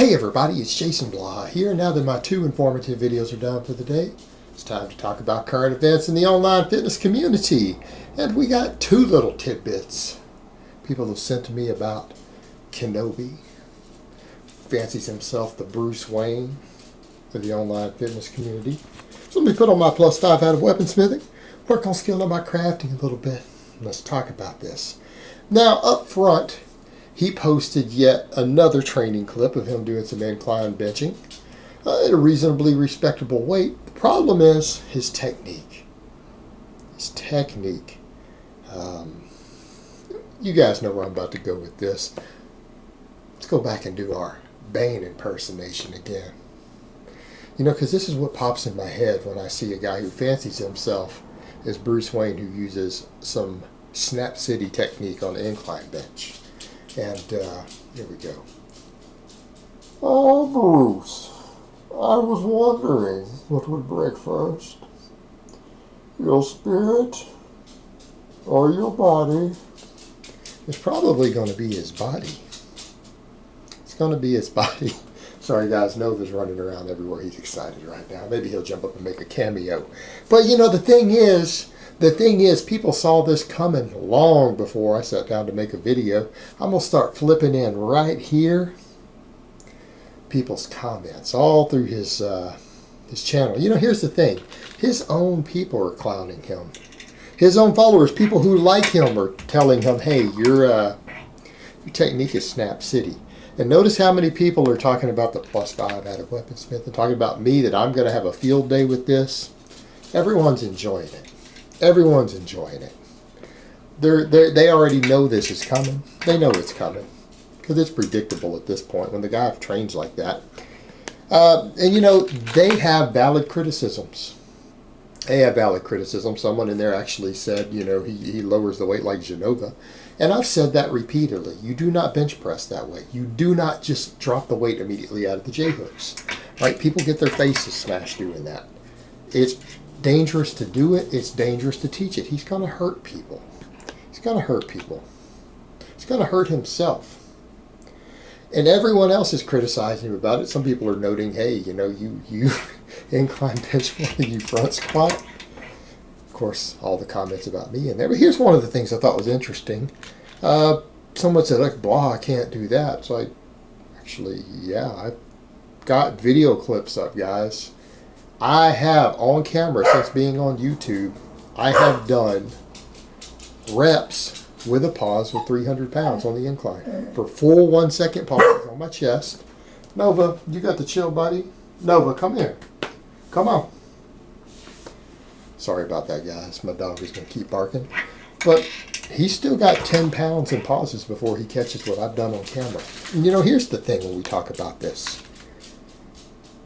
Hey everybody, it's Jason Blah here. Now that my 2 informative videos are done for the day, it's time to talk about current events in the online fitness community. And we got 2 little tidbits. People have sent to me about Kinobody. Fancies himself the Bruce Wayne for the online fitness community. So let me put on my +5 out of weaponsmithing, work on skilling my crafting a little bit. Let's talk about this. Now up front, he posted yet another training clip of him doing some incline benching at a reasonably respectable weight. The problem is his technique. You guys know where I'm about to go with this. Let's go back and do our Bane impersonation again. You know, because this is what pops in my head when I see a guy who fancies himself as Bruce Wayne who uses some Snap City technique on the incline bench. And here we go. Oh, Bruce, I was wondering what would break first, your spirit or your body? It's probably going to be his body. It's going to be his body. Sorry guys, Nova's running around everywhere. He's excited right now. Maybe he'll jump up and make a cameo. But you know, the thing is, people saw this coming long before I sat down to make a video. I'm going to start flipping in right here people's comments all through his channel. You know, here's the thing. His own people are clowning him. His own followers, people who like him, are telling him, hey, your technique is Snap City. And notice how many people are talking about the +5 out of weaponsmith and talking about me, that I'm going to have a field day with this. Everyone's enjoying it. Everyone's enjoying it. They already know this is coming. They know it's coming because it's predictable at this point when the guy trains like that. And you know, they have valid criticisms. Someone in there actually said, you know, he lowers the weight like Genova. And I've said that repeatedly. You do not bench press that way. You do not just drop the weight immediately out of the J-hooks. Right? People get their faces smashed doing that. It's dangerous to do it. It's dangerous to teach it. He's going to hurt people. He's going to hurt people. He's going to hurt himself. And everyone else is criticizing him about it. Some people are noting, hey, you know, you incline bench more than you front squat. Of course, all the comments about me in there. But here's one of the things I thought was interesting. Someone said, like, blah, I can't do that. So I've got video clips up, guys. I have on camera, since being on YouTube, I have done reps with a pause with 300 pounds on the incline. For full 1 second pauses on my chest. Nova, you got the chill, buddy? Nova, come here. Come on. Sorry about that, guys. My dog is going to keep barking. But he's still got 10 pounds in pauses before he catches what I've done on camera. And you know, here's the thing when we talk about this.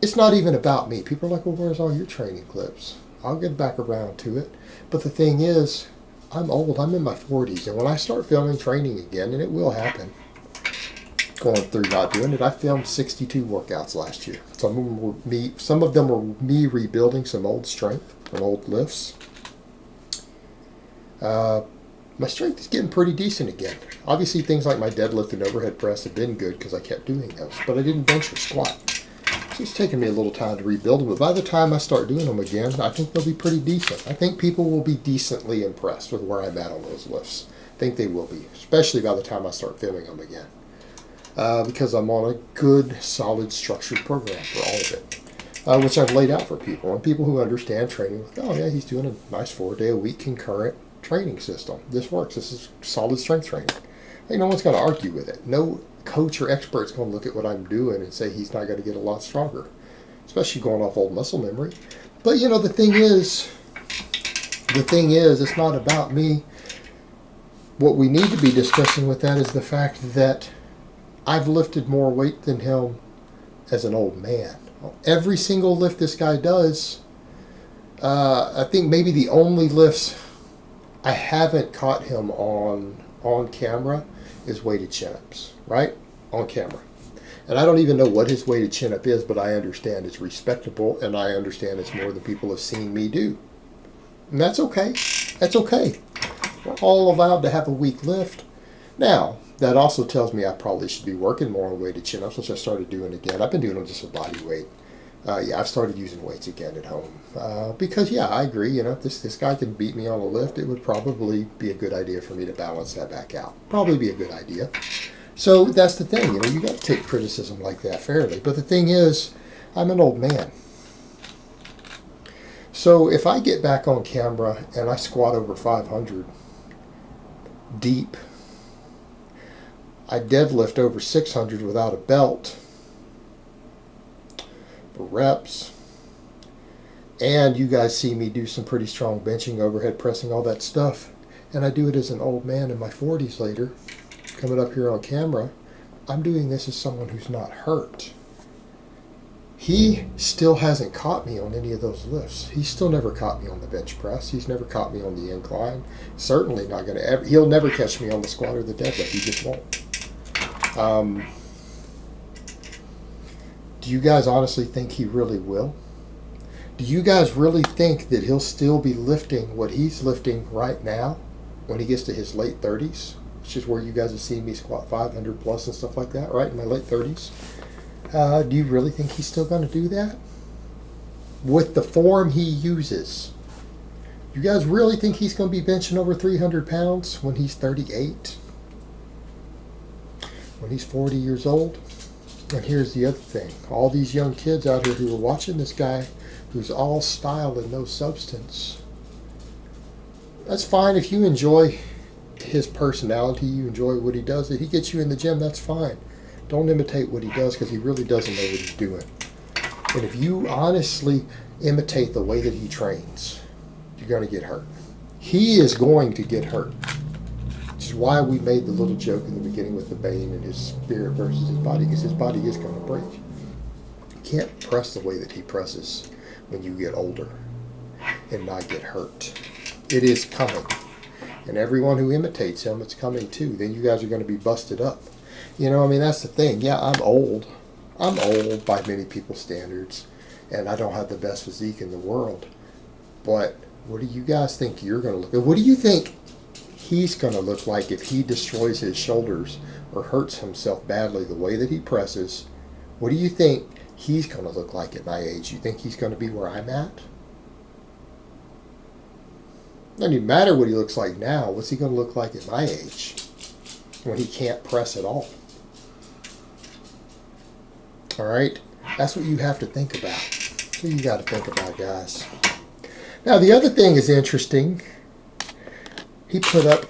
It's not even about me. People are like, well, where's all your training clips? I'll get back around to it. But the thing is, I'm old. I'm in my 40s. And when I start filming training again, and it will happen, going through not doing it, I filmed 62 workouts last year. Some of them were me rebuilding some old strength from old lifts. My strength is getting pretty decent again. Obviously, things like my deadlift and overhead press have been good because I kept doing those. But I didn't bench or squat. So it's taken me a little time to rebuild them, but by the time I start doing them again, I think they'll be pretty decent. I think people will be decently impressed with where I'm at on those lifts. I think they will be, especially by the time I start filming them again. Because I'm on a good, solid, structured program for all of it, which I've laid out for people. And people who understand training, like, oh yeah, he's doing a nice 4-day-a-week concurrent training system. This works. This is solid strength training. Like, no one's going to argue with it. No coach or expert's going to look at what I'm doing and say he's not going to get a lot stronger, especially going off old muscle memory. But you know, the thing is, it's not about me. What we need to be discussing with that is the fact that I've lifted more weight than him as an old man. Every single lift this guy does, I think maybe the only lifts I haven't caught him on camera is weighted chin-ups, right? On camera. And I don't even know what his weighted chin-up is, but I understand it's respectable, and I understand it's more than people have seen me do. And that's okay. That's okay. We're all allowed to have a weak lift. Now, that also tells me I probably should be working more on weighted chin-ups, which I started doing again. I've been doing them just with body weight. Yeah, I've started using weights again at home because, yeah, I agree. You know, if this guy can beat me on a lift, it would probably be a good idea for me to balance that back out. Probably be a good idea. So that's the thing. You know, you got to take criticism like that fairly. But the thing is, I'm an old man. So if I get back on camera and I squat over 500 deep, I deadlift over 600 without a belt for reps, and you guys see me do some pretty strong benching, overhead pressing, all that stuff, and I do it as an old man in my 40s later, coming up here on camera, I'm doing this as someone who's not hurt. He still hasn't caught me on any of those lifts. He's still never caught me on the bench press. He's never caught me on the incline. Certainly not going to ever. He'll never catch me on the squat or the deadlift. He just won't. Do you guys honestly think he really will? Do you guys really think that he'll still be lifting what he's lifting right now when he gets to his late 30s? Which is where you guys have seen me squat 500 plus and stuff like that, right? In my late 30s. Do you really think he's still going to do that? With the form he uses. You guys really think he's going to be benching over 300 pounds when he's 38? When he's 40 years old? And here's the other thing. All these young kids out here who are watching this guy who's all style and no substance. That's fine if you enjoy his personality, you enjoy what he does, if he gets you in the gym, that's fine. Don't imitate what he does because he really doesn't know what he's doing. And if you honestly imitate the way that he trains, you're going to get hurt. He is going to get hurt. Which is why we made the little joke in the beginning with the Bane and his spirit versus his body, because his body is going to break. You can't press the way that he presses when you get older and not get hurt. It is coming. And everyone who imitates him, it's coming too. Then you guys are going to be busted up. You know, I mean, that's the thing. Yeah, I'm old. I'm old by many people's standards. And I don't have the best physique in the world. But what do you guys think you're going to look like? What do you think he's going to look like if he destroys his shoulders or hurts himself badly the way that he presses? What do you think he's going to look like at my age? You think he's going to be where I'm at? It doesn't even matter what he looks like now. What's he going to look like at my age when he can't press at all? All right? That's what you have to think about. That's what you got to think about, guys. Now, the other thing is interesting. He put up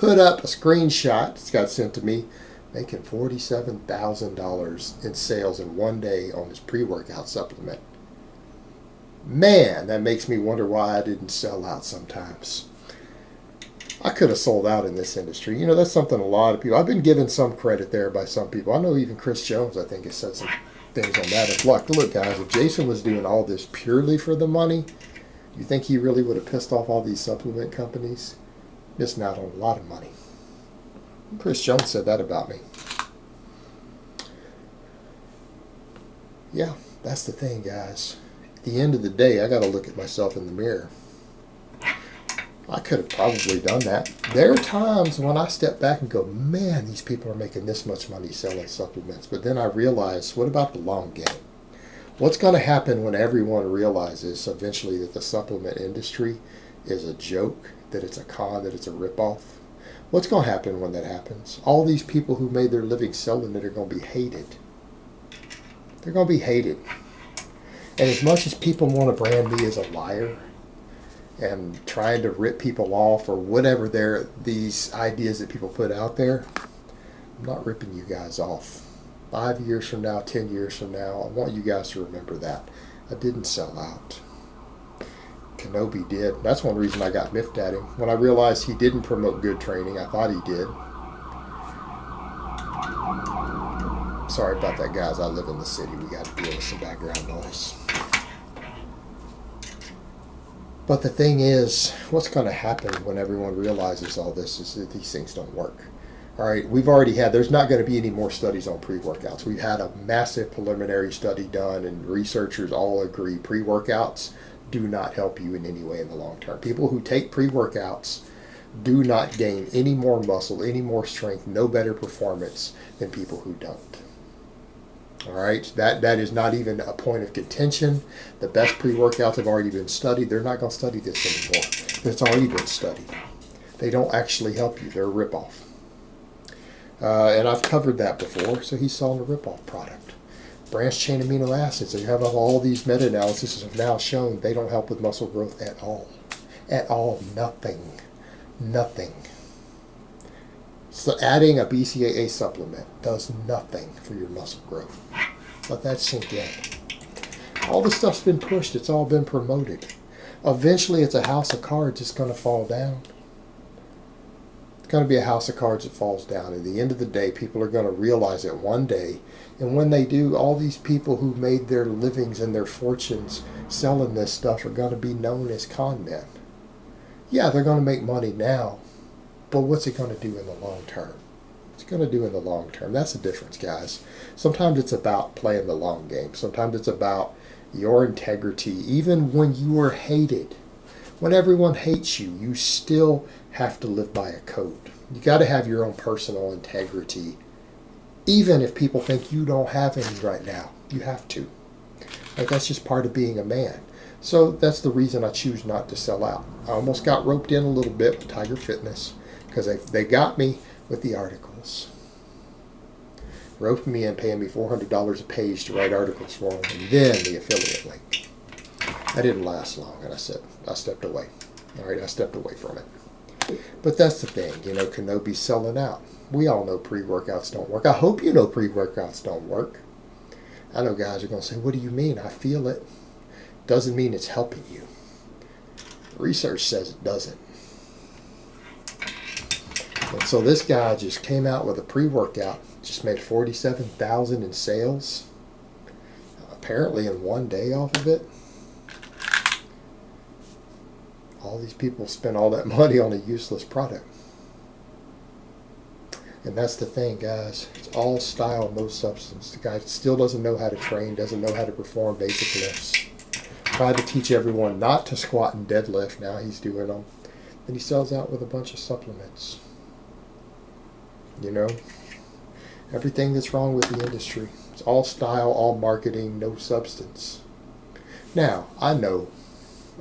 a screenshot. It's got sent to me, making $47,000 in sales in one day on his pre-workout supplement. Man, that makes me wonder why I didn't sell out sometimes. I could have sold out in this industry. You know, that's something a lot of people... I've been given some credit there by some people. I know even Chris Jones, I think, has said some things on that. Look, guys, if Jason was doing all this purely for the money, you think he really would have pissed off all these supplement companies? Missing out on a lot of money. Chris Jones said that about me. Yeah, that's the thing, guys. At the end of the day, I got to look at myself in the mirror. I could have probably done that. There are times when I step back and go, man, these people are making this much money selling supplements. But then I realize, what about the long game? What's going to happen when everyone realizes eventually that the supplement industry is a joke, that it's a con, that it's a ripoff? What's going to happen when that happens? All these people who made their living selling it are going to be hated. They're going to be hated. And as much as people want to brand me as a liar and trying to rip people off or whatever these ideas that people put out there, I'm not ripping you guys off. 5 years from now, 10 years from now, I want you guys to remember that. I didn't sell out. Kinobody did. That's one reason I got miffed at him. When I realized he didn't promote good training, I thought he did. Sorry about that, guys. I live in the city. We got to deal with some background noise. But the thing is, what's going to happen when everyone realizes all this is that these things don't work? All right, there's not going to be any more studies on pre-workouts. We've had a massive preliminary study done, and researchers all agree pre-workouts do not help you in any way in the long term. People who take pre-workouts do not gain any more muscle, any more strength, no better performance than people who don't. All right, that is not even a point of contention. The best pre-workouts have already been studied. They're not going to study this anymore. It's already been studied. They don't actually help you. They're a ripoff. And I've covered that before, so he's selling a ripoff product. Branched chain amino acids, they have all these meta-analyses have now shown they don't help with muscle growth at all. At all, nothing. Nothing. So adding a BCAA supplement does nothing for your muscle growth. Let that sink in. All this stuff's been pushed. It's all been promoted. Eventually, it's a house of cards. It's going to fall down. It's going to be a house of cards that falls down. At the end of the day, people are going to realize it one day. And when they do, all these people who made their livings and their fortunes selling this stuff are going to be known as con men. Yeah, they're going to make money now. But what's it going to do in the long term? What's it going to do in the long term? That's the difference, guys. Sometimes it's about playing the long game. Sometimes it's about your integrity. Even when you are hated, when everyone hates you, you still have to live by a code. You got to have your own personal integrity. Even if people think you don't have any right now, you have to. Like, that's just part of being a man. So that's the reason I choose not to sell out. I almost got roped in a little bit with Tiger Fitness, because they got me with the articles. Roped me in, paying me $400 a page to write articles for them, and then the affiliate link. That didn't last long, and I stepped away. All right, I stepped away from it. But that's the thing, you know, Kinobi's selling out. We all know pre-workouts don't work. I hope you know pre-workouts don't work. I know guys are going to say, what do you mean? I feel it. Doesn't mean it's helping you. Research says it doesn't. And so this guy just came out with a pre-workout, just made $47,000 in sales, apparently in one day off of it. All these people spend all that money on a useless product. And that's the thing, guys. It's all style, no substance. The guy still doesn't know how to train, doesn't know how to perform basic lifts. Tried to teach everyone not to squat and deadlift. Now he's doing them. And he sells out with a bunch of supplements. You know, everything that's wrong with the industry. It's all style, all marketing, no substance. Now, I know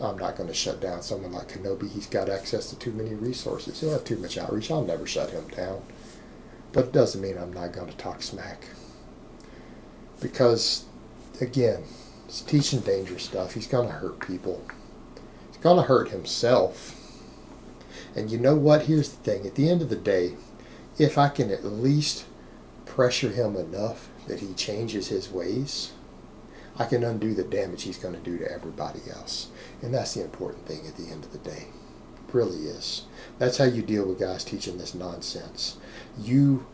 I'm not going to shut down someone like Kinobi. He's got access to too many resources. He'll have too much outreach. I'll never shut him down. But it doesn't mean I'm not going to talk smack. Because, again, he's teaching dangerous stuff. He's going to hurt people. He's going to hurt himself. And you know what? Here's the thing. At the end of the day, if I can at least pressure him enough that he changes his ways, I can undo the damage he's going to do to everybody else. And that's the important thing at the end of the day. It really is. That's how you deal with guys teaching this nonsense. You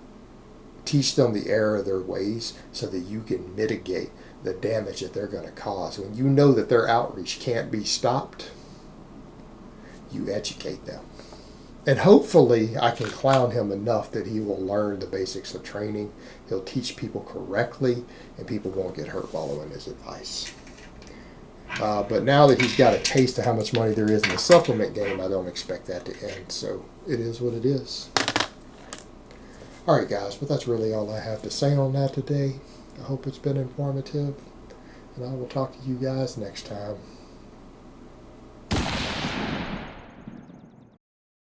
teach them the error of their ways so that you can mitigate the damage that they're going to cause. When you know that their outreach can't be stopped, you educate them. And hopefully I can clown him enough that he will learn the basics of training. He'll teach people correctly, and people won't get hurt following his advice. But now that he's got a taste of how much money there is in the supplement game, I don't expect that to end. So it is what it is. All right, guys, but that's really all I have to say on that today. I hope it's been informative, and I will talk to you guys next time.